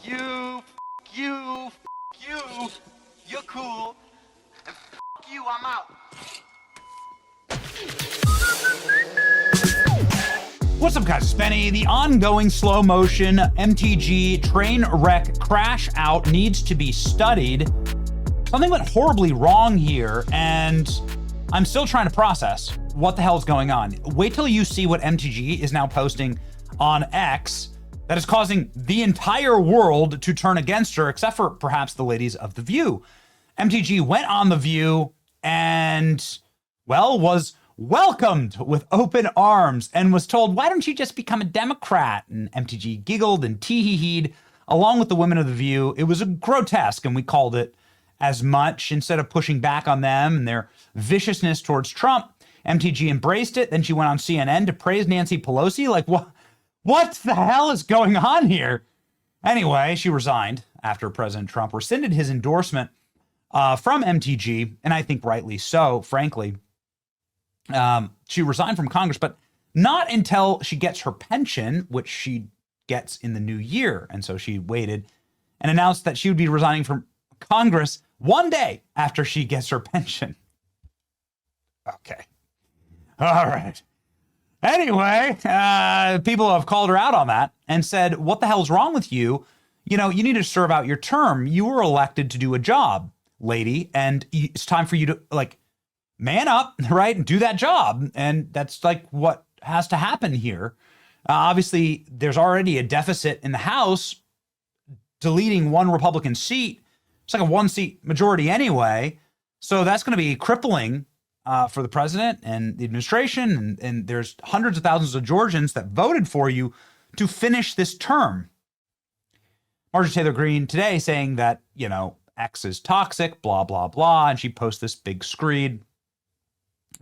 you, you, you, you're cool, and you, I'm out. What's up, guys? It's Benny. The ongoing slow motion MTG train wreck crash out needs to be studied. Something went horribly wrong here, and I'm still trying to process what the hell is going on. Wait till you see what MTG is now posting on X that is causing the entire world to turn against her, except for perhaps the ladies of The View. MTG went on The View and, well, was welcomed with open arms and was told, why don't you just become a Democrat? And MTG giggled and tee-hee-heed along with the women of The View. It was grotesque, and we called it as much. Instead of pushing back on them and their viciousness towards Trump, MTG embraced it. Then she went on CNN to praise Nancy Pelosi. Like, what the hell is going on here? Anyway, she resigned after President Trump rescinded his endorsement from MTG, and I think rightly so, frankly. She resigned from Congress, but not until she gets her pension, which she gets in the new year. And so she waited and announced that she would be resigning from Congress one day after she gets her pension. Okay. All right. Anyway, people have called her out on that and said, what the hell is wrong with you? You know, you need to serve out your term. You were elected to do a job, lady, and it's time for you to, like, man up, right, and do that job. And that's, like, what has to happen here. Obviously, there's already a deficit in the House, deleting one Republican seat. It's like a one-seat majority anyway. So that's going to be crippling for the president and the administration, and there's hundreds of thousands of Georgians that voted for you to finish this term. Marjorie Taylor Greene today saying that, you know, X is toxic, blah, blah, blah, and she posts this big screed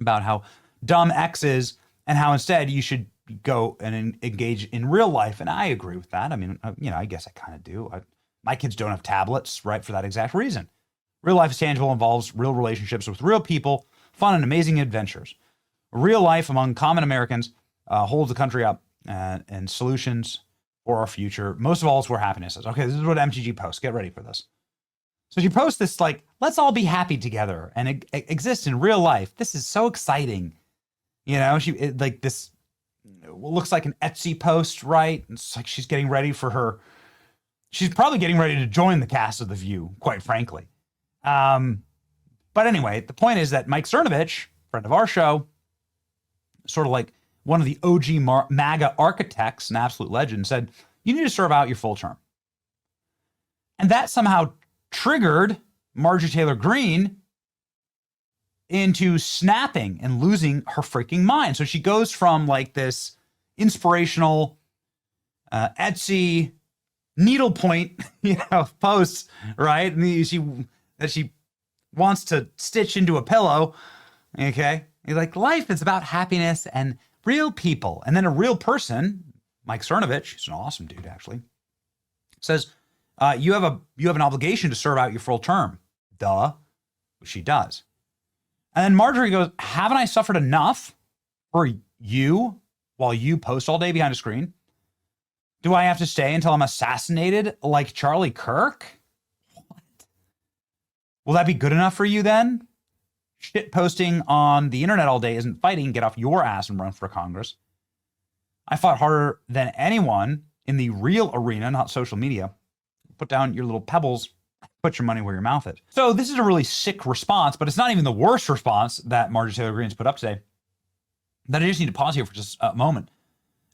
about how dumb X is and how instead you should go and engage in real life, and I agree with that. I mean, you know, I guess I kind of do. My kids don't have tablets, right, for that exact reason. Real life is tangible, involves real relationships with real people, fun and amazing adventures. Real life among common Americans holds the country up and solutions for our future. Most of all, it's where happiness is. Okay, this is what MTG posts. Get ready for this. So she posts this, like, let's all be happy together and exist in real life. This is so exciting. You know, like this looks like an Etsy post, right? It's like she's getting ready for her. She's probably getting ready to join the cast of The View, quite frankly. But anyway, the point is that Mike Cernovich, friend of our show, sort of like one of the OG MAGA architects, an absolute legend, said, you need to serve out your full term. And that somehow triggered Marjorie Taylor Greene into snapping and losing her freaking mind. So she goes from like this inspirational Etsy needlepoint, posts, right? And she wants to stitch into a pillow. Okay. You're like, life is about happiness and real people. And then a real person, Mike Cernovich, he's an awesome dude, actually, says, you have an obligation to serve out your full term. Duh. She does. And then Marjorie goes, haven't I suffered enough for you while you post all day behind a screen? Do I have to stay until I'm assassinated like Charlie Kirk? What? Will that be good enough for you then? Shit posting on the internet all day isn't fighting. Get off your ass and run for Congress. I fought harder than anyone in the real arena, not social media. Put down your little pebbles, put your money where your mouth is. So this is a really sick response, but it's not even the worst response that Marjorie Taylor Greene's put up today. That I just need to pause here for just a moment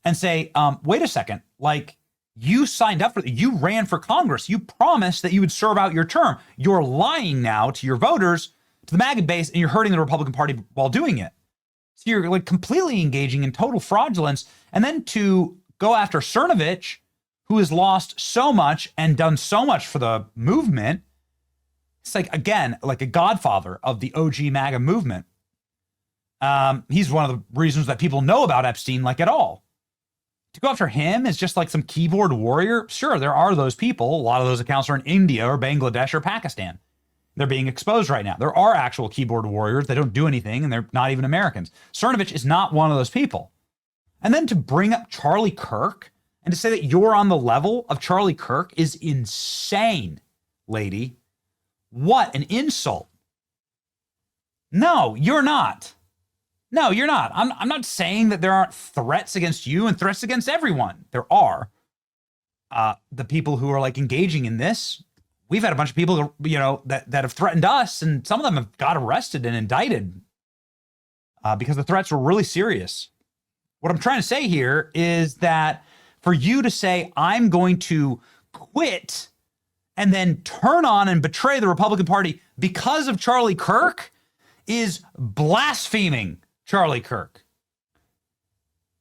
and say, wait a second, like, you signed up for it. You ran for Congress. You promised that you would serve out your term. You're lying now to your voters, to the MAGA base, and you're hurting the Republican Party while doing it. So you're like completely engaging in total fraudulence. And then to go after Cernovich, who has lost so much and done so much for the movement, it's like, again, like a godfather of the OG MAGA movement. He's one of the reasons that people know about Epstein, like, at all. To go after him is just like some keyboard warrior. Sure, there are those people. A lot of those accounts are in India or Bangladesh or Pakistan. They're being exposed right now. There are actual keyboard warriors. They don't do anything, and they're not even Americans. Cernovich is not one of those people. And then to bring up Charlie Kirk And to say that you're on the level of Charlie Kirk is insane, lady. What an insult. No, you're not. No, you're not. I'm not saying that there aren't threats against you and threats against everyone. There are. The people who are like engaging in this, we've had a bunch of people, you know, that have threatened us, and some of them have got arrested and indicted because the threats were really serious. What I'm trying to say here is that for you to say, I'm going to quit and then turn on and betray the Republican Party because of Charlie Kirk is blaspheming Charlie Kirk.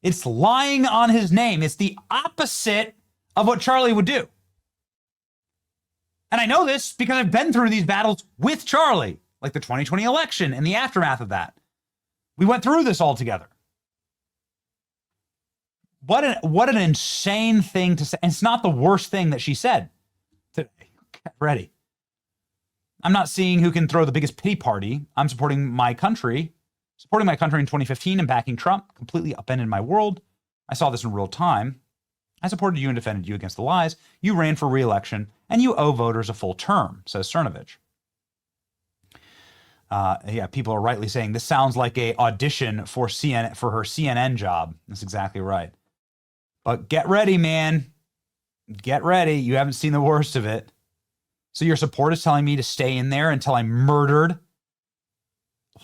It's lying on his name. It's the opposite of what Charlie would do. And I know this because I've been through these battles with Charlie, like the 2020 election and the aftermath of that. We went through this all together. What an insane thing to say. And it's not the worst thing that she said today. Get ready. I'm not seeing who can throw the biggest pity party. I'm supporting my country. Supporting my country in 2015 and backing Trump completely upended my world. I saw this in real time. I supported you and defended you against the lies. You ran for re-election, and you owe voters a full term, says Cernovich. Yeah, people are rightly saying this sounds like a audition for CNN for her CNN job. That's exactly right. But get ready, man. Get ready. You haven't seen the worst of it. So your support is telling me to stay in there until I'm murdered.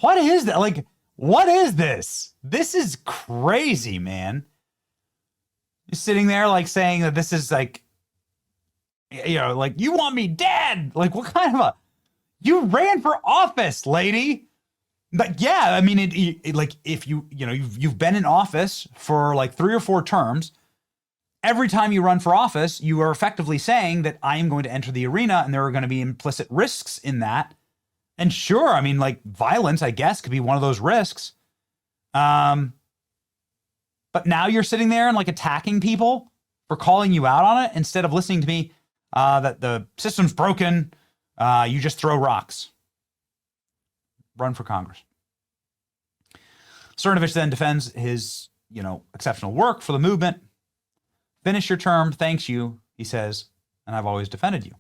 What is that? Like, what is this? This is crazy, man. You're sitting there like saying that this is like, you know, like you want me dead. Like what kind of a, you ran for office, lady. But yeah, I mean, it like if you know, you've been in office for like 3 or 4 terms. Every time you run for office, you are effectively saying that I am going to enter the arena and there are going to be implicit risks in that. And sure, I mean, like violence, I guess, could be one of those risks. But now you're sitting there and like attacking people for calling you out on it instead of listening to me that the system's broken. You just throw rocks. Run for Congress. Cernovich then defends his, you know, exceptional work for the movement. Finish your term, thanks you, he says, and I've always defended you.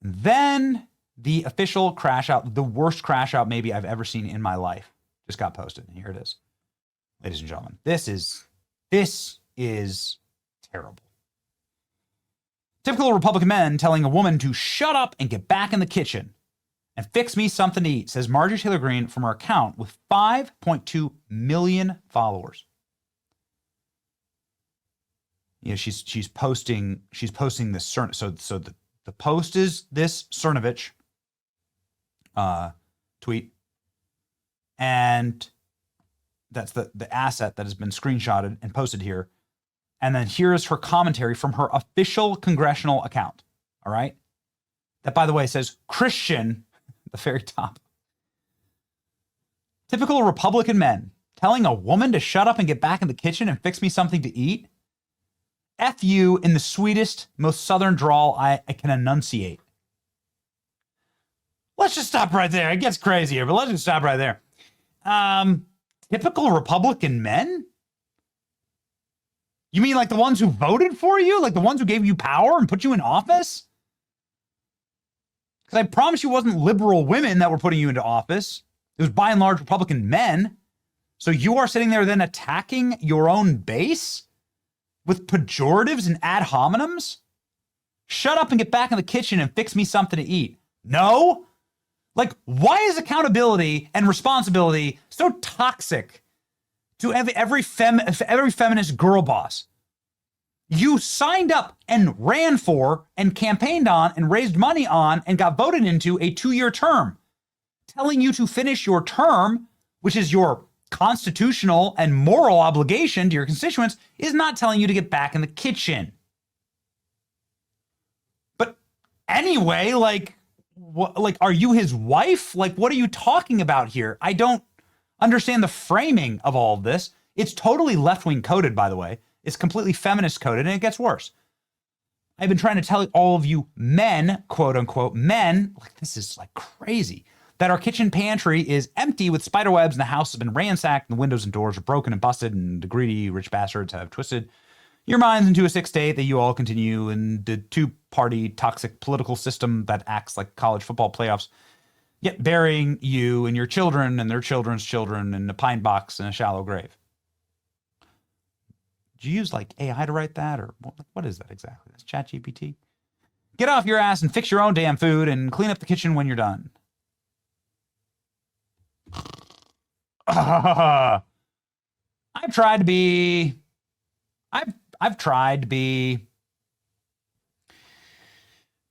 And then the official crash out, the worst crash out maybe I've ever seen in my life, just got posted. And here it is. Ladies and gentlemen, this is terrible. Typical Republican men telling a woman to shut up and get back in the kitchen and fix me something to eat, says Marjorie Taylor Greene from her account with 5.2 million followers. You know, she's posting this so the post is this Cernovich tweet, and that's the asset that has been screenshotted and posted here. And then here's her commentary from her official congressional account. All right. That, by the way, says Christian at the very top. Typical Republican men telling a woman to shut up and get back in the kitchen and fix me something to eat. F you in the sweetest, most southern drawl I can enunciate. Let's just stop right there. It gets crazy here, but let's just stop right there. Typical Republican men? You mean like the ones who voted for you? Like the ones who gave you power and put you in office? Because I promise you it wasn't liberal women that were putting you into office. It was by and large Republican men. So you are sitting there then attacking your own base with pejoratives and ad hominems? Shut up and get back in the kitchen and fix me something to eat. No? Like, why is accountability and responsibility so toxic to every feminist girl boss? You signed up and ran for and campaigned on and raised money on and got voted into a 2-year term. Telling you to finish your term, which is your constitutional and moral obligation to your constituents, is not telling you to get back in the kitchen. But anyway, like, what, like, are you his wife? Like, what are you talking about here? I don't understand the framing of all of this. It's totally left-wing coded, by the way. It's completely feminist coded, and it gets worse. I've been trying to tell all of you men, quote unquote, men, like, this is like crazy. that our kitchen pantry is empty with spider webs and the house has been ransacked and the windows and doors are broken and busted and the greedy rich bastards have twisted your minds into a sick state that you all continue in the two-party toxic political system that acts like college football playoffs, yet burying you and your children and their children's children in a pine box in a shallow grave. Did you use like AI to write that, or what is that exactly? That's ChatGPT. Get off your ass and fix your own damn food and clean up the kitchen when you're done. I've tried to be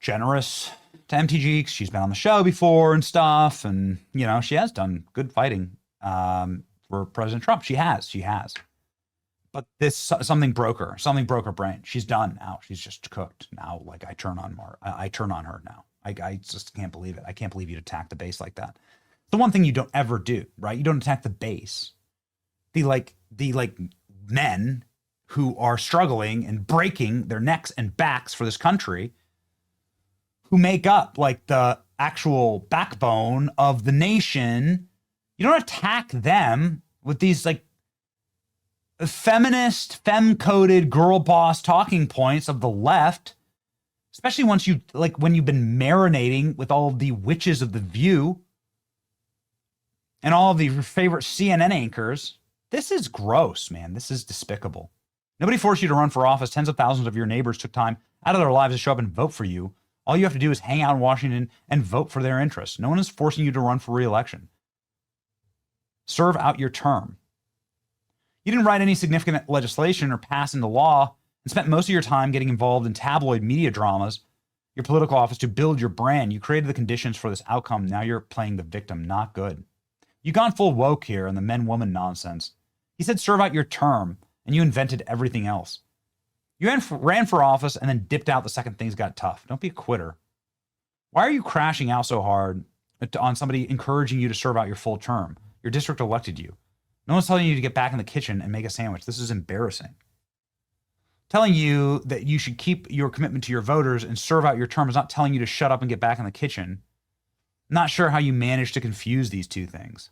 generous to MTG because she's been on the show before and stuff, and you know she has done good fighting for President Trump. She has. But something broke her brain. She's done now. She's just cooked now. Like I turn on her now. I just can't believe it. I can't believe you'd attack the base like that. The one thing you don't ever do, right? You don't attack the base. The men who are struggling and breaking their necks and backs for this country, who make up like the actual backbone of the nation. You don't attack them with these like feminist, femme-coded girl boss talking points of the left, especially when you've been marinating with all of the witches of the View and all of your favorite CNN anchors. This is gross, man. This is despicable. Nobody forced you to run for office. Tens of thousands of your neighbors took time out of their lives to show up and vote for you. All you have to do is hang out in Washington and vote for their interests. No one is forcing you to run for re-election. Serve out your term. You didn't write any significant legislation or pass into law and spent most of your time getting involved in tabloid media dramas, your political office, to build your brand. You created the conditions for this outcome. Now you're playing the victim. Not good. You've gone full woke here on the men-woman nonsense. He said serve out your term, and you invented everything else. You ran for office and then dipped out the second things got tough. Don't be a quitter. Why are you crashing out so hard on somebody encouraging you to serve out your full term? Your district elected you. No one's telling you to get back in the kitchen and make a sandwich. This is embarrassing. Telling you that you should keep your commitment to your voters and serve out your term is not telling you to shut up and get back in the kitchen. I'm not sure how you managed to confuse these two things.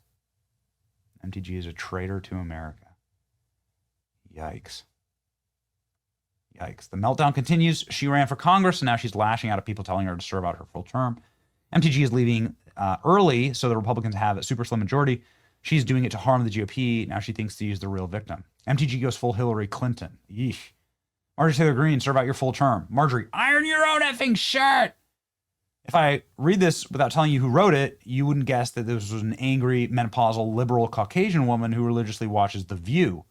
MTG is a traitor to America. Yikes. Yikes. The meltdown continues. She ran for Congress, and now she's lashing out at people telling her to serve out her full term. MTG is leaving early so the Republicans have a super slim majority. She's doing it to harm the GOP. Now she thinks she's the real victim. MTG goes full Hillary Clinton. Yeesh. Marjorie Taylor Greene, serve out your full term. Marjorie, iron your own effing shirt. If I read this without telling you who wrote it, you wouldn't guess that this was an angry, menopausal, liberal Caucasian woman who religiously watches The View.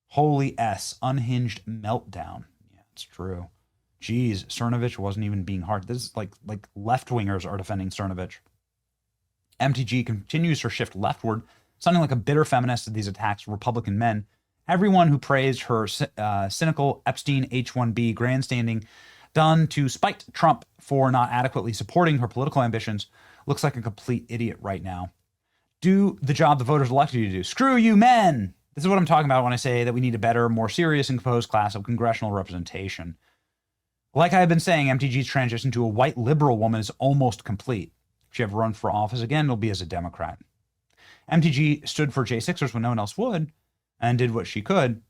Holy S, unhinged meltdown. Yeah, it's true. Geez, Cernovich wasn't even being hard. This is like left-wingers are defending Cernovich. MTG continues her shift leftward, sounding like a bitter feminist at these attacks of Republican men. Everyone who praised her cynical Epstein H-1B grandstanding done to spite Trump for not adequately supporting her political ambitions looks like a complete idiot right now. Do the job the voters elected you to do. Screw you, men! This is what I'm talking about when I say that we need a better, more serious and composed class of congressional representation. Like I've been saying, MTG's transition to a white liberal woman is almost complete. If she ever run for office again, it'll be as a Democrat. MTG stood for J6ers when no one else would, and did what she could.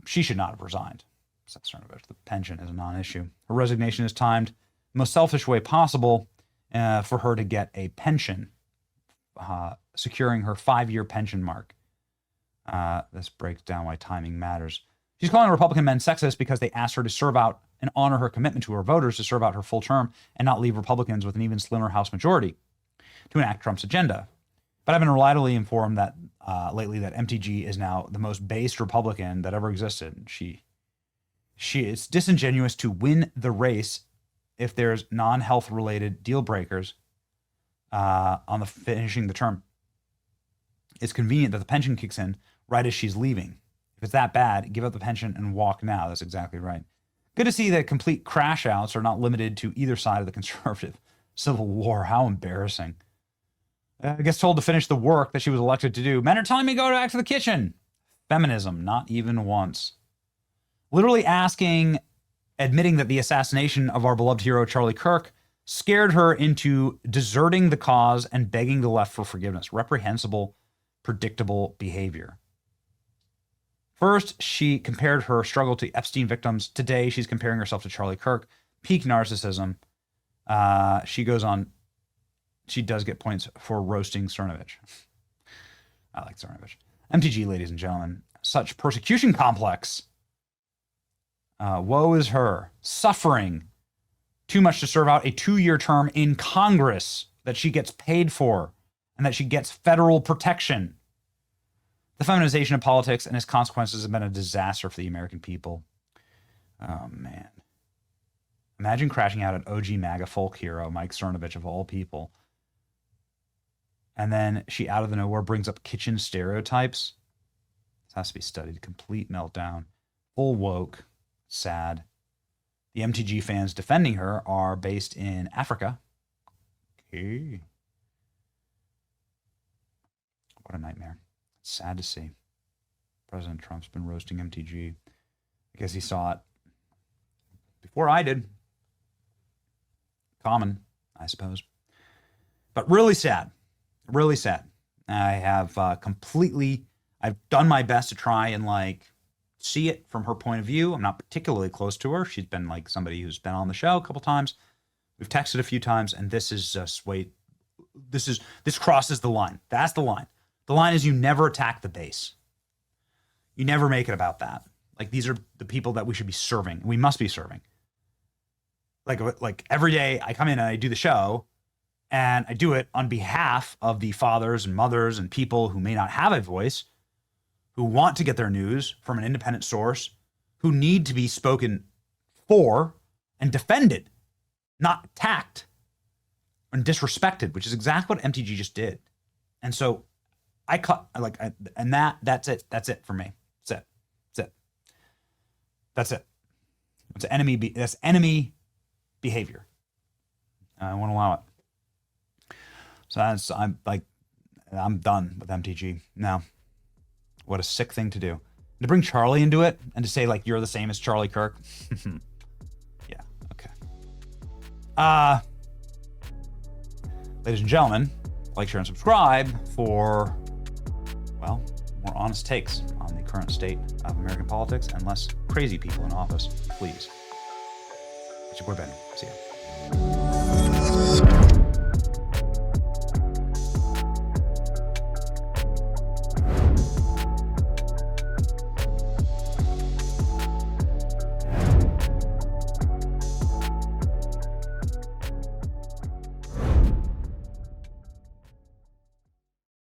She should not have resigned. The pension is a non-issue. Her resignation is timed the most selfish way possible for her to get a pension, securing her 5-year pension mark. This breaks down why timing matters. She's calling Republican men sexist because they asked her to serve out and honor her commitment to her voters to serve out her full term and not leave Republicans with an even slimmer House majority to enact Trump's agenda. But I've been reliably informed that lately that MTG is now the most based Republican that ever existed. It's disingenuous to win the race if there's non-health related deal breakers on the finishing the term. It's convenient that the pension kicks in right as she's leaving. If it's that bad, give up the pension and walk now. That's exactly right. Good to see that complete crash outs are not limited to either side of the conservative civil war. How embarrassing. I guess told to finish the work that she was elected to do. Men are telling me to go back to the kitchen. Feminism, not even once. Literally admitting that the assassination of our beloved hero Charlie Kirk scared her into deserting the cause and begging the left for forgiveness. Reprehensible, predictable behavior. First, she compared her struggle to Epstein victims. Today, she's comparing herself to Charlie Kirk. Peak narcissism. She goes on. She does get points for roasting Cernovich. I like Cernovich. MTG, ladies and gentlemen. Such persecution complex. Woe is her. Suffering. Too much to serve out a 2-year term in Congress that she gets paid for and that she gets federal protection. The feminization of politics and its consequences have been a disaster for the American people. Oh, man. Imagine crashing out an OG MAGA folk hero, Mike Cernovich, of all people. And then she, out of the nowhere, brings up kitchen stereotypes. This has to be studied. Complete meltdown. Full woke. Sad. The MTG fans defending her are based in Africa. Okay. What a nightmare. Sad to see. President Trump's been roasting MTG. I guess he saw it before I did. Common, I suppose. But really sad. Really sad. I have I've done my best to try and see it from her point of view. I'm not particularly close to her. She's been somebody who's been on the show a couple times. We've texted a few times, and this is just, this crosses the line. That's the line. The line is you never attack the base. You never make it about that. These are the people that we should be serving. We must be serving. Like every day I come in and I do the show, and I do it on behalf of the fathers and mothers and people who may not have a voice, who want to get their news from an independent source, who need to be spoken for and defended, not attacked and disrespected, which is exactly what MTG just did. And so that's it for me. That's it. It's enemy behavior. I won't allow it. So I'm done with MTG now. What a sick thing to do. To bring Charlie into it and to say you're the same as Charlie Kirk. Yeah, okay. Ladies and gentlemen, like, share, and subscribe for, more honest takes on the current state of American politics and less crazy people in office. Please. It's your boy Ben. See ya.